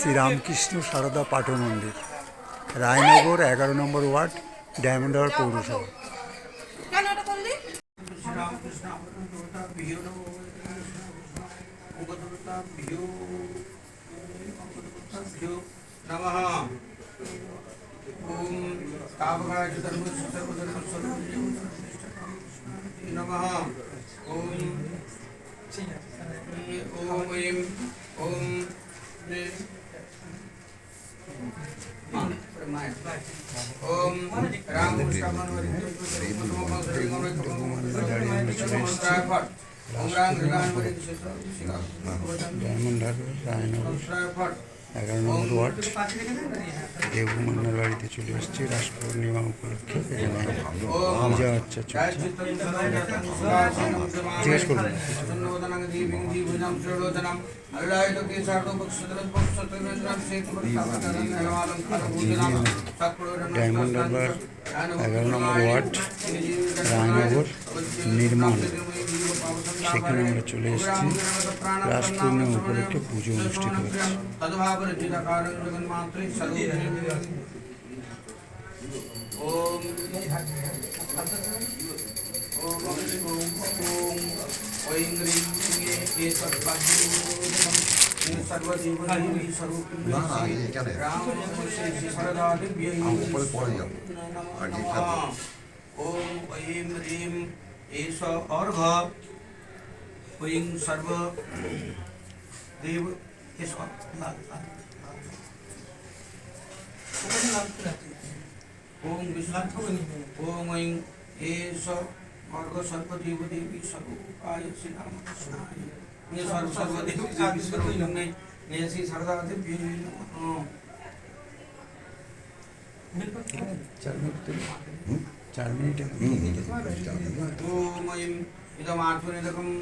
শ্রী রামকৃষ্ণ সারদা পাঠ মন্দির, রায়নগর 11 নম্বর word, diamond Harbour পৌরসভা। ডায়মন্ড হারবার, রায়নগর 11 নম্বর ওয়ার্ড, দেবুমান্নার বাড়িতে চলে এসেছি রাস পূর্ণিমা উপলক্ষে। এখানে পূজা আর্চা চলছে। জিজ্ঞেস করুন। ডায়মন্ড হারবার 11 নম্বর ওয়ার্ড, রায়নগর নির্মাণ, সেখানে আমরা চলে এসেছি। রাস পূর্ণিমা উপলক্ষে পুজো অনুষ্ঠিত হচ্ছে। ओम विष्णु ओम ऐं एष अर्घ सर्वदेव देवी सर्वकाय श्री राम कृष्णाय ये सर्वदेव देवी सर्वलिंगे ये श्री शारदा देवी नमः। 4 मिनट। ओम ऐं इदम् आत्मनिदकम्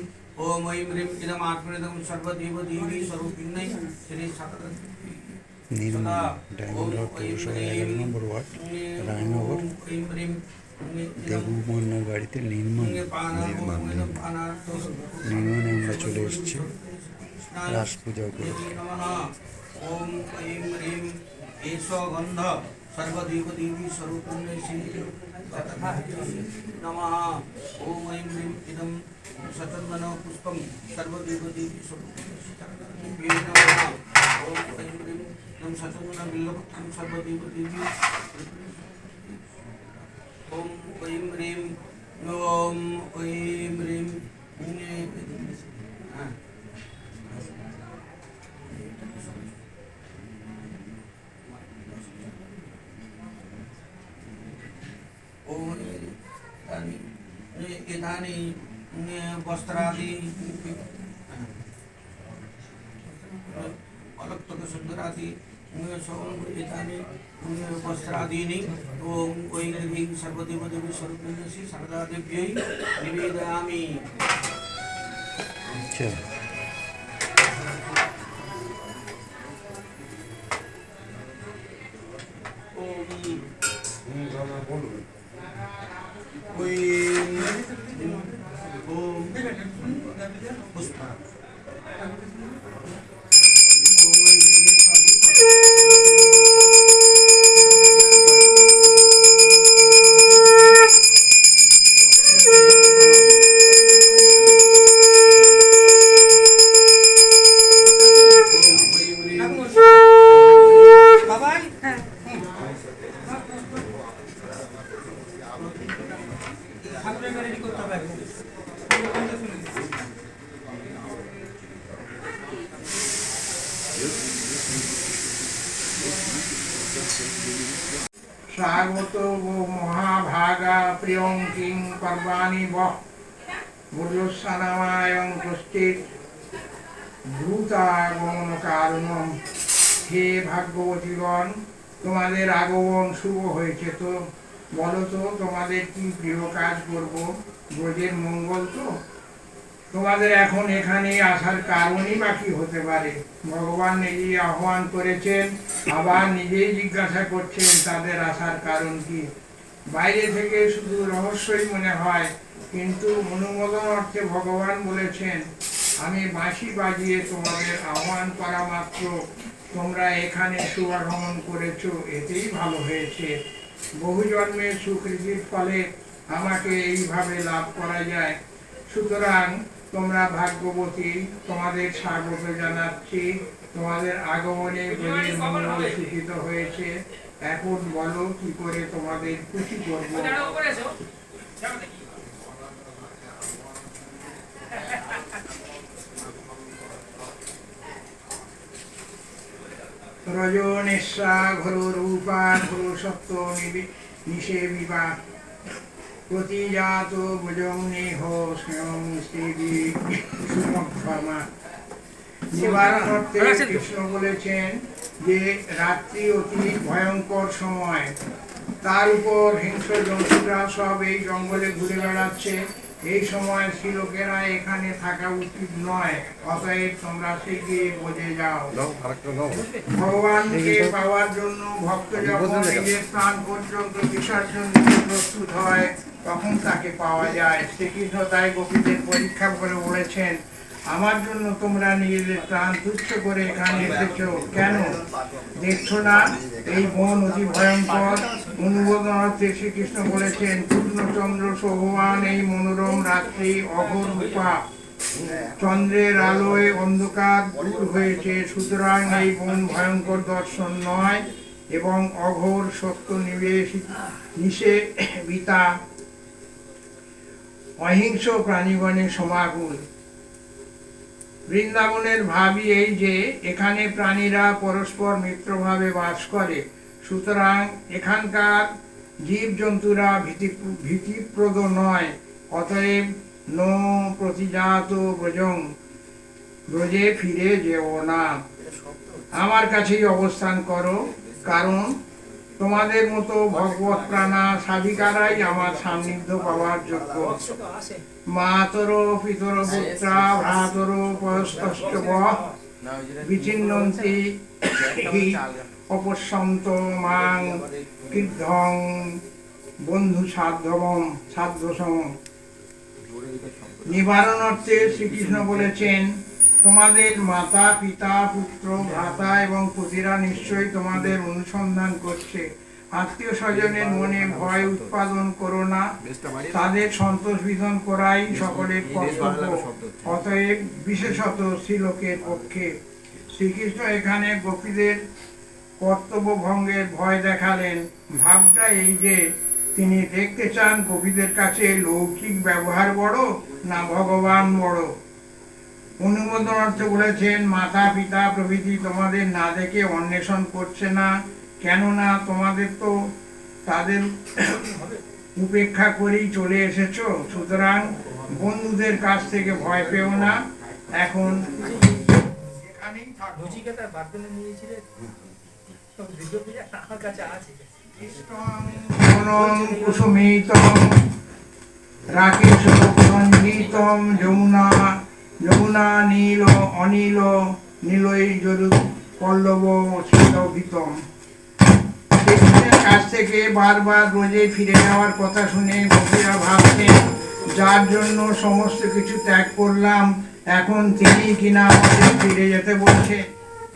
ओम ऐं ह्रीं इदम् आत्मनिदकं सर्वदेव देवी सर्वलिंगे श्री शारदा নির্মাণ, ডায়মন্ড হারবার পৌরসভা 11 নম্বর ওয়ার্ড, রায়নগর দেবুমান্নার বাড়িতে নির্মাণে আমরা চলে এসেছি রাস পূজা উপলক্ষে। ओम ऐं ह्रीं एष गन्ध सर्वदेव देवी स्वरूपिण्यै श्री नमः। ओम ऐं ह्रीं इदं सचन्दन पुष्पं सर्वदेव देवी स्वरूपिण्यै नमः। ओम ऐं ह्रीं इदं सचन्दन बिल्वपत्रं सर्वदेव देवी। ओम ऐं ह्रीं ओम ऐं ह्रीं इदानी वस्त्रादि अलक्तकसुन्दरादि इदानी वस्त्रादीनि ओम ऐं ह्रीं सर्वदेवदेवी स्वरूपिण्यै श्री शारदादेव्यै निवेदयामि। स्वागत महाभागा प्रियं किं पर्वाणि वः मुर्योस्नामायं पुष्टित দ্রুতাগমন কারণম। হে ভাগ্যবতীগণ, তোমাদের আগমন শুভ হয়েছে, তো বলো তো তোমাদের কি প্রিয় কাজ করব? ব্রজের মঙ্গল তো। তোমাদের এখন এখানে আসার কারণই বা কি হতে পারে? ভগবান নিজেই আহ্বান করেছেন, আবার নিজেই জিজ্ঞাসা করছেন তাদের আসার কারণ কি। বাইরে থেকে শুধু রহস্যই মনে হয়, কিন্তু অনুমোদন অর্থে ভগবান বলেছেন, আমি বাঁশি বাজিয়ে তোমাদের আহ্বান করা মাত্র তোমরা এখানে শুভাগমন করেছো, এতেই ভালো হয়েছে। বহু জন্মের সুকৃতির ফলে আমাকে এইভাবে লাভ করা যায়। সুতরাং তোমরা ভাগ্যবতী, তোমাদের স্বাগত জানাচ্ছি। তোমাদের আগমনে ব্রজের মঙ্গল সূচিত হয়েছে। এখন বলো কি করে তোমাদের খুশি করবো। রজনেশা ঘোর রূপা ঘোর সত্য নিষেবিবা প্রতিজাত ভুজং নেহ স্বয়ং শ্রী সুমক্ষমা। নিবারণ অর্থে কৃষ্ণ বলেছেন যে রাত্রি অতি ভয়ঙ্কর সময়, তার উপর হিংস্র জন্তুরা সব এই জঙ্গলে ঘুরে বেড়াচ্ছে। এই সময় শ্রীলোকেরা এখানে থাকা উচিত নয়, অতএব তোমরা শিগগিরই বোঝে যাও। ভগবানকে পাওয়ার জন্য ভক্ত যখন নিজের প্রাণ পর্যন্ত বিসর্জন দিতে প্রস্তুত হয় তখন তাকে পাওয়া যায়। শ্রীকৃষ্ণ তাই গোপীদের পরীক্ষা করে বলেছেন, আমার জন্য তোমরা নিজেদের প্রাণ তুচ্ছ করে এখানে এসেছো কেন? দেখছো না এই বন অতি ভয়ঙ্কর? অনুবোধন অর্থে শ্রীকৃষ্ণ বলেছেন, পূর্ণচন্দ্র শোভমান এই মনোরম রাত্রি অঘোর রূপা, চন্দ্রের আলোয় অন্ধকার দূর হয়েছে। সুতরাং এই বন ভয়ঙ্কর দর্শন নয় এবং অঘোর সত্য নিষেবিতা অহিংস প্রাণীগণের সমাকুল। বৃন্দাবনের ভাবই এই যে এখানে প্রাণীরা পরস্পর মিত্রভাবে বাস করে। সুতরাং এখানকার জীবজন্তুরা ভীতিপ্রদ নয়। অতএব নো প্রতিজাত ব্রজং, ব্রজে ফিরে যেও না, আমার কাছেই অবস্থান করো। কারণ তোমাদের মতো ভগবত প্রাণা সাধিকারাই আমার সান্নিধ্য পাওয়ার যোগ্য। মাতর পিতর পুত্রা ভ্রাতর পয়স্তশ্চ বিচ্ছিন্নন্তি হি অপশ্যন্ত মাং কীর্ধং বন্ধু সাধ্যসম। নিবারণ অর্থে শ্রীকৃষ্ণ বলেছেন, তোমাদের মাতা পিতা পুত্র ভ্রাতা এবং পুত্রীরা নিশ্চয়ই তোমাদের অনুসন্ধান করছে। আত্মীয় স্বজনের মনে ভয় উৎপাদন করো না, তাদের সন্তোষ বিধান করাই সকলের কর্তব্য, অতএব বিশেষত শ্রীলোকের পক্ষে। শ্রীকৃষ্ণ এখানে গোপীদের কর্তব্য ভঙ্গের ভয় দেখালেন। ভাবটা এই যে তিনি দেখতে চান গোপীদের কাছে লৌকিক ব্যবহার বড় না ভগবান বড়। অনুমোদন অর্থে বলেছেন, মাতা পিতা প্রভৃতি তোমাদের না দেখে অন্বেষণ করছে না, কেননা তোমাদের তো তাদের উপেক্ষা করেই চলে এসেছো। সুতরাং বন্ধুদের কাছ থেকে ভয় পেও না, এখন এখানেই থাকো। কুসুমিতম রাকেশ সঞ্জিতম যমুনা যমুনা নীল অনীল নীলই জরু পল্লব শীতভিতম। কৃষ্ণের কাছ থেকে বারবার ব্রজে ফিরে যাওয়ার কথা শুনে গোপীরা ভাবছেন, যার জন্য সমস্ত কিছু ত্যাগ করলাম এখন তিনি কিনা আমাদের ফিরে যেতে বলছে।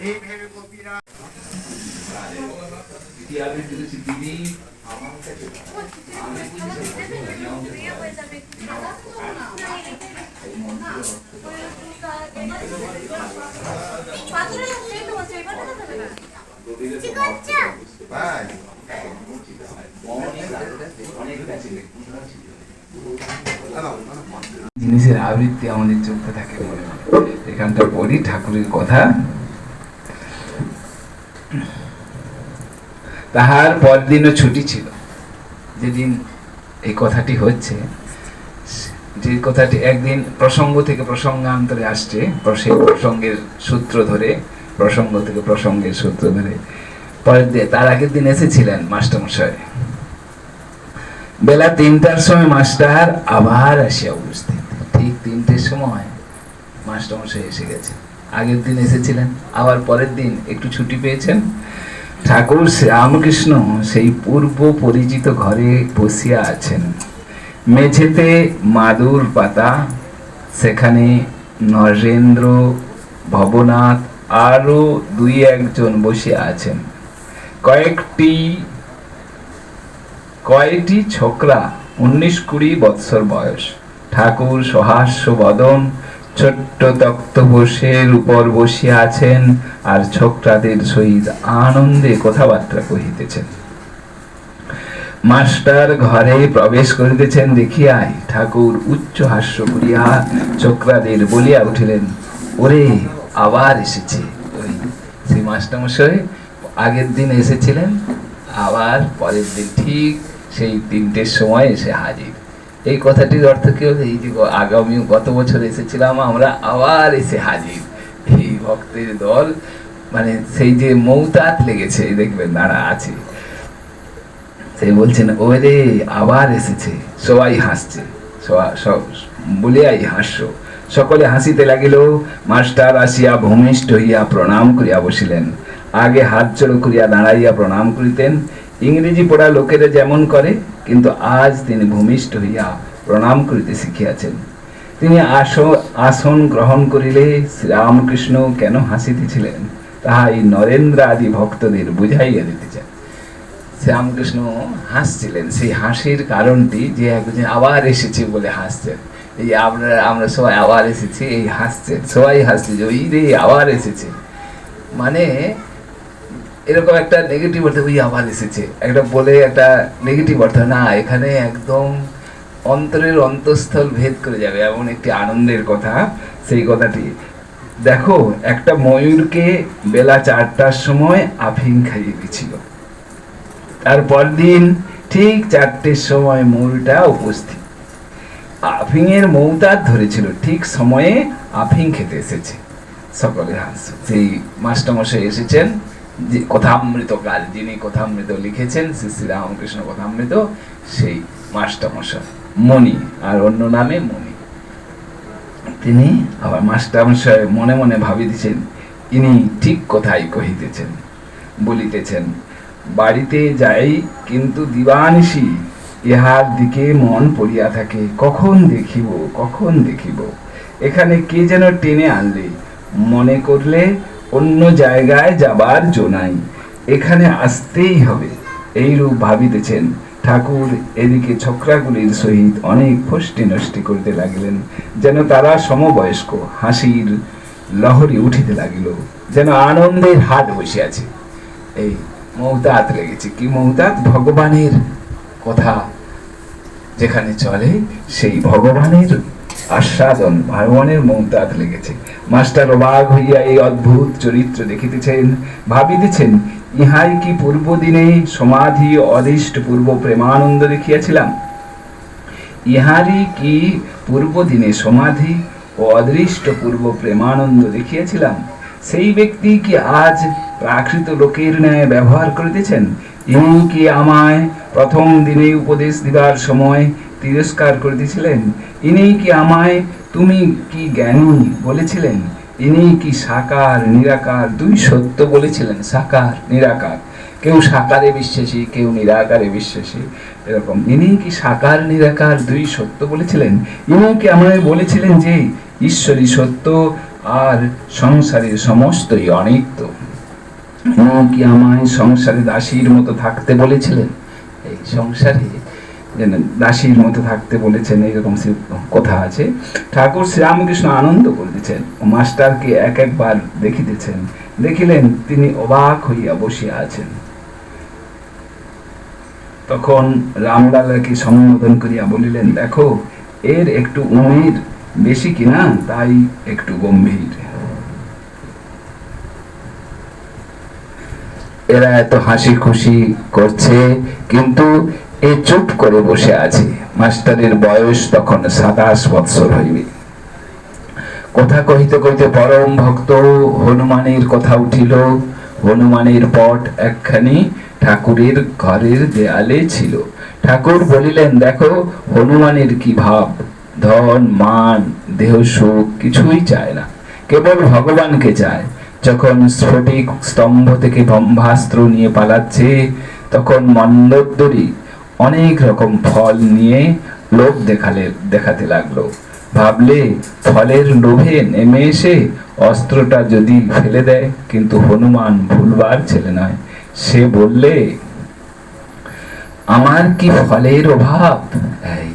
এই ভেবে গোপীরা জিনিসের আবৃত্তি আমাদের চলতে থাকে। এখানটা পড়ি ঠাকুরের কথা। তাহার পরদিনও ছুটি ছিল। যেদিন এই কথাটি হচ্ছে, যে কথাটি একদিন প্রসঙ্গ থেকে প্রসঙ্গান্তরে আসছে, প্রসঙ্গের সূত্র ধরে, প্রসঙ্গ থেকে প্রসঙ্গের সূত্র ধরে। পরের দিন, তার আগের দিন এসেছিলেন মাস্টারমশাই। বেলা ৩টার সময় মাস্টার আবার আসিয়া উপস্থিত। ঠিক ৩টের সময় মাস্টারমশাই এসে গেছে। আগের দিন এসেছিলেন, আবার পরের দিন একটু ছুটি পেয়েছেন। ঠাকুর শ্রীরামকৃষ্ণ সেই পূর্ব পরিচিত ঘরে বসিয়া আছেন। মেঝেতে মাদুর পাতা, সেখানে নরেন্দ্র, ভবনাথ আরো দুই একজন বসে আছেন। কয়েকটি ছোকরা 19-20 বৎসর বয়স। ঠাকুর সহাস্য বদন, ছোট্ট তক্তপোষের উপর বসিয়া আছেন আর ছোকরাদের সহিত আনন্দে কথাবার্তা কহিতেছেন। মাস্টার ঘরে প্রবেশ করিতেছেন দেখিয়াই ঠাকুর উচ্চ হাস্য করিয়া ছোকরাদের বলিয়া উঠিলেন, ওরে আবার এসেছে। ওই সেই মাস্টারমশাই আগের দিন এসেছিলেন, আবার পরের দিন ঠিক সেই 3টের সময় এসে হাজির। এই কথাটির অর্থ কি হলো, এই যে আগামী গত বছর এসেছিলাম আমরা, আবার এসে হাজির। এই ভক্তের দল, মানে সেই যে মৌতাত লেগেছে, দেখবেন দাঁড়া আছে, সে বলছেন ওরে আবার এসেছে। সবাই হাসছে, বলিয়াই হাস্য। সকলে হাসিতে লাগিল। মাস্টার আসিয়া ভূমিষ্ঠ হইয়া প্রণাম করিয়া বসিলেন। আগে হাত জড়ো করিয়া দাঁড়াইয়া প্রণাম করিতেন, ইংরেজি পড়া লোকেরা যেমন করে, কিন্তু আজ তিনি ভূমিষ্ঠ হইয়া প্রণাম করিতে শিখিয়াছেন। তিনি আসন গ্রহণ করিলে শ্রীরামকৃষ্ণ কেন হাসিতেছিলেন তাহা এই নরেন্দ্র আদি ভক্তদের বুঝাইয়া দিতে চান। শ্রীরামকৃষ্ণ হাসছিলেন, সেই হাসির কারণটি যে একজন আবার এসেছে বলে হাসছেন। এই আমরা সবাই আবার এসেছি, এই হাসছেন, সবাই হাসছে যে ওই রে আবার এসেছে, মানে এরকম একটা নেগেটিভ অর্থ, ওই আবার এসেছে একটা বলে একটা নেগেটিভ অর্থ না, এখানে একদম অন্তরের অন্তঃস্থল ভেদ করে যাবে এমন একটি আনন্দের কথা। সেই কথাটি দেখো, একটা ময়ূরকে বেলা 4টার সময় আফিং খাইয়ে দিয়েছিল, তারপর দিন ঠিক 4টের সময় ময়ূরটা উপস্থিত, আফিংয়ের মৌতাত ধরেছিল, ঠিক সময়ে আফিং খেতে এসেছে। সকলে হাসছে। সেই মাস্টারমশাই এসেছেন, যে কথামৃতকার, যিনি কথামৃত লিখেছেন, শ্রী শ্রী রামকৃষ্ণ কথামৃত, সেই মাস্টারমশাই মণি, আর অন্য নামে মণি। তিনি আবার মাস্টারমশাই মনে মনে ভাবিতেছেন, ইনি ঠিক কথাই কহিতেছেন, বলিতেছেন, বাড়িতে যাই কিন্তু দিবানিশি ইহার দিকে মন পড়িয়া থাকে, কখন দেখিব কখন দেখিব। এখানে কে যেন টেনে আনলে, মনে করলে অন্য জায়গায় যাবার জো নাই, এখানে আসতেই হবে, এইরূপ ভাবিতেছেন। ঠাকুর এদিকে ছোকরাগুলির সহিত অনেক ফষ্টি নষ্টি করিতে লাগিলেন, যেন তারা সমবয়স্ক। হাসির লহরী উঠিতে লাগিল, যেন আনন্দের হাট বসিয়াছে। এই মৌতাত লেগেছে, কি মৌতাত? ভগবানের কথা যেখানে চলে, সেই ভগবানের আস্বাদন, ভগবানের মৌতাত লেগেছে। মাস্টার অবাক হইয়া এই অদ্ভুত চরিত্র দেখিতেছেন, ভাবিতেছেন, ইহাই কি পূর্ব দিনে সমাধি অদৃষ্ট পূর্ব প্রেমানন্দ দেখিয়াছিলাম? ইহারই কি পূর্ব দিনে সমাধি ও অদৃষ্ট পূর্ব প্রেমানন্দ দেখিয়াছিলাম? সেই ব্যক্তি কি আজ প্রাকৃত লোকের ন্যায় ব্যবহার করিতেছেন? ইনি কি আমায় প্রথম দিনে উপদেশ দিবার সময় তিরস্কার করিতেছিলেন? ইনি কি আমায় তুমি কি জ্ঞানী বলেছিলেন? ইনি কি সাকার নিরাকার দুই সত্য বলেছিলেন? সাকার নিরাকার, কেউ সাকারে বিশ্বাসী, কেউ নিরাকারে বিশ্বাসী, এরকম। ইনি কি সাকার নিরাকার দুই সত্য বলেছিলেন? ইনি কি আমায় বলেছিলেন যে ঈশ্বরই সত্য আর সংসারের সমস্তই অনিত্য? ইনি কি আমায় সংসারে দাসীর মতো থাকতে বলেছিলেন? এই সংসারে দাসীর মতো থাকতে বলেছেন, এইরকম কথা আছে। ঠাকুর শ্রীরামকৃষ্ণ আনন্দ করিতেছেন, মাস্টারকে এক একবার দেখিতেছেন। দেখিলেন তিনি অবাক হইয়া বসিয়া আছেন। তখন রামলালাকে সম্বোধন করিয়া বলিলেন, দেখো এর একটু উমের বেশি কিনা, তাই একটু গম্ভীর। এরা এত হাসি খুশি করছে, কিন্তু এ চুপ করে বসে আছে। মাস্টারের বয়স তখন 27 বৎসর হইবে। কথা কহিতে কহিতে পরম ভক্ত হনুমানের কথা উঠিল। হনুমানের পট একখানি ঠাকুরের ঘরের দেয়ালে ছিল। ঠাকুর বলিলেন, দেখো হনুমানের কি ভাব, ধন মান দেহ সুখ কিছুই চায় না, কেবল ভগবানকে চায়। যখন স্ফটিক স্তম্ভ থেকে ব্রহ্মাস্ত্র নিয়ে পালাচ্ছে, তখন মন্দোদরী অনেক রকম ফল নিয়ে লোভ দেখাতে লাগলো। ভাবলে ফলের লোভে নেমে এসে অস্ত্রটা যদি ফেলে দেয়, কিন্তু হনুমান ভুলবার ছেলে নয়। সে বললে, আমার কি ফলের অভাব? এই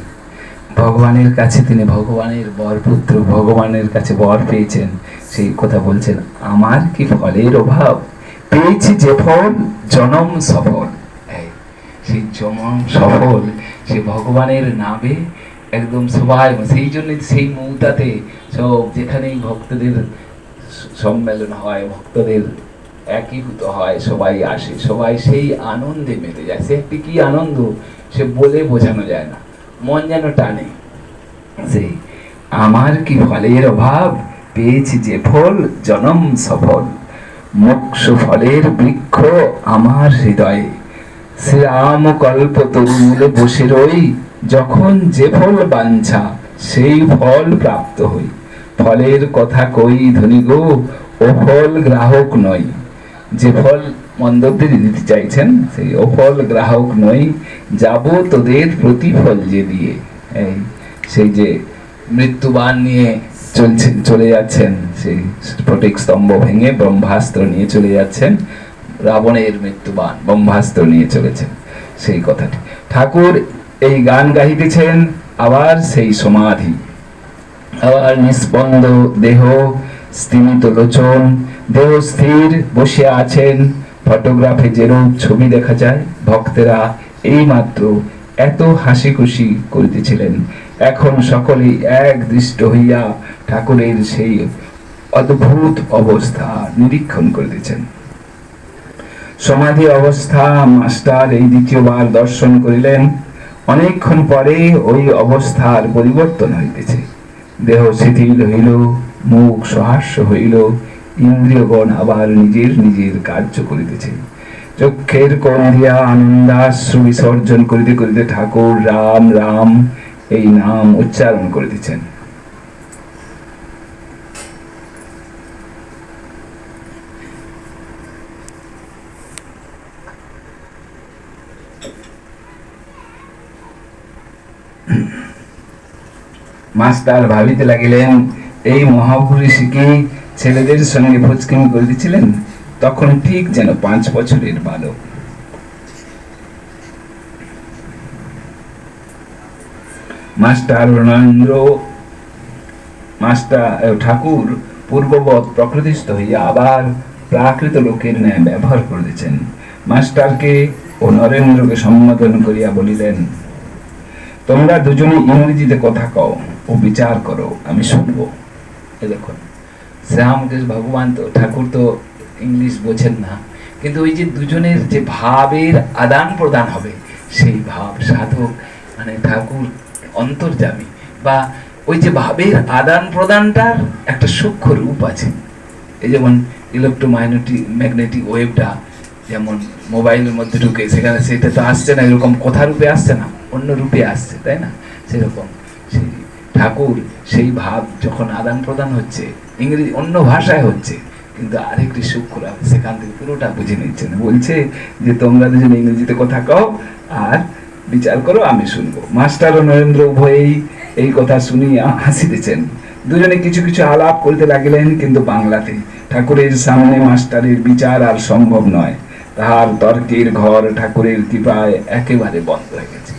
ভগবানের কাছে তিনি ভগবানের বরপুত্র, ভগবানের কাছে বর পেয়েছেন, সেই কথা বলছেন, আমার কি ফলের অভাব? পেয়েছি যে ফল জনম সফল। এই সেই জনম সফল, সে ভগবানের নামে একদম সবাই, সেই জন্য সেই মৌতাতে সব যেখানেই ভক্তদের সম্মেলন হয়, ভক্তদের একীভূত হয়, সবাই আসে, সবাই সেই আনন্দে মেতে যায়। সে একটি কি আনন্দ, সে বলে বোঝানো যায় না, মন যেন টানে। সেই আমার কি ফলের অভাব, পেয়েছি যে ফল জনম সফল, মোক্ষ ফলের বৃক্ষ আমার হৃদয়ে, শ্রীরাম কল্প তরুমূলে বসে রই, যখন যে ফল বাঞ্ছা সেই ফল প্রাপ্ত হই। ফলের কথা কই ধনী গো, ও ফল গ্রাহক নই। যে ফল মন্দবদের দিতে চাইছেন, সেই ও ফল গ্রাহক নই, যাব তোদের প্রতিফল যে দিয়ে। এই সেই যে মৃত্যুবান নিয়ে চলছেন, চলে যাচ্ছেন, সেই স্ফটিক স্তম্ভ ভেঙে ব্রহ্মাস্ত্র নিয়ে চলে যাচ্ছেন, রাবণের মৃত্যুবান ব্রহ্মাস্ত্র নিয়ে চলেছেন, সেই কথাটি ঠাকুর এই গান গাইতেছেন। আবার সেই সমাধি, আবার নিস্পন্দ দেহ, স্তিমিত লোচন, দেহ স্থির বসে আছেন। ফটোগ্রাফে যেরূপ ছবি দেখা যায়, ভক্তেরা এই মাত্র এত হাসি খুশি করিতেছিলেন, এখন সকলেই এক দৃষ্ট হইয়া ঠাকুরের সেই অদ্ভুত অবস্থা নিরীক্ষণ করিতেছেন। সমাধি অবস্থা মাস্টার এই দ্বিতীয়বার দর্শন করিলেন। অনেকক্ষণ পরে ওই অবস্থার পরিবর্তন হইতেছে, দেহ শিথিল হইল, মুখ সহাস্য হইল, ইন্দ্রিয়গণ আবার নিজের নিজের কার্য করিতেছে। চক্ষের কোণ দিয়া আনন্দাশ্রু বিসর্জন করিতে করিতে ঠাকুর রাম রাম এই নাম উচ্চারণ করিতেছেন। মাস্টার ভাবিতে লাগিলেন, এই মহাপুরুষ কি ছেলেদের সঙ্গে ফুচকিমি করিতেছিলেন? তখন ঠিক যেন 5 বছরের বালক। মাস্টার নরেন্দ্র, মাস্টার ঠাকুর পূর্ববৎ প্রকৃতিস্থ হইয়া আবার প্রাকৃত লোকের ন্যায় ব্যবহার করিতেছেন। মাস্টারকে ও নরেন্দ্রকে সম্বোধন করিয়া বলিলেন, তোমরা দুজনে ইংরেজিতে কথা কও ও বিচার করো, আমি শুনবো। এ দেখুন, শ্রীরামকৃষ্ণ ভগবান তো, ঠাকুর তো ইংলিশ বোঝেন না, কিন্তু ওই যে দুজনের যে ভাবের আদান প্রদান হবে, সেই ভাব সাধক মানে ঠাকুর অন্তর্যামী, বা ওই যে ভাবের আদান প্রদানটার একটা সূক্ষ্ম রূপ আছে। এই যেমন ইলেকট্রোম্যাগনেটিক ওয়েভটা যেমন মোবাইলের মধ্যে ঢুকে, সেখানে সেটা তো আসছে না এরকম কথা রূপে আসছে না, অন্য রূপে আসছে, তাই না? সেরকম সেই ঠাকুর সেই ভাব যখন আদান প্রদান হচ্ছে, ইংরেজি অন্য ভাষায় হচ্ছে, কিন্তু আরেকটি সূক্ষ্ম সেখান থেকে পুরোটা বুঝে নিচ্ছেন। বলছে যে তোমরা দুজন ইংরেজিতে কথা কও আর বিচার করো, আমি শুনবো। মাস্টার ও নরেন্দ্র উভয়েই এই কথা শুনিয়া হাসিতেছেন। দুজনে কিছু কিছু আলাপ করিতে লাগিলেন, কিন্তু বাংলাতে। ঠাকুরের সামনে মাস্টারের বিচার আর সম্ভব নয়, তাহার তর্কের ঘর ঠাকুরের কৃপায় একেবারে বন্ধ হয়ে গেছে।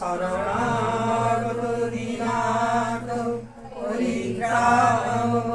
শরণাগত দীনার্থ পরিত্রাণ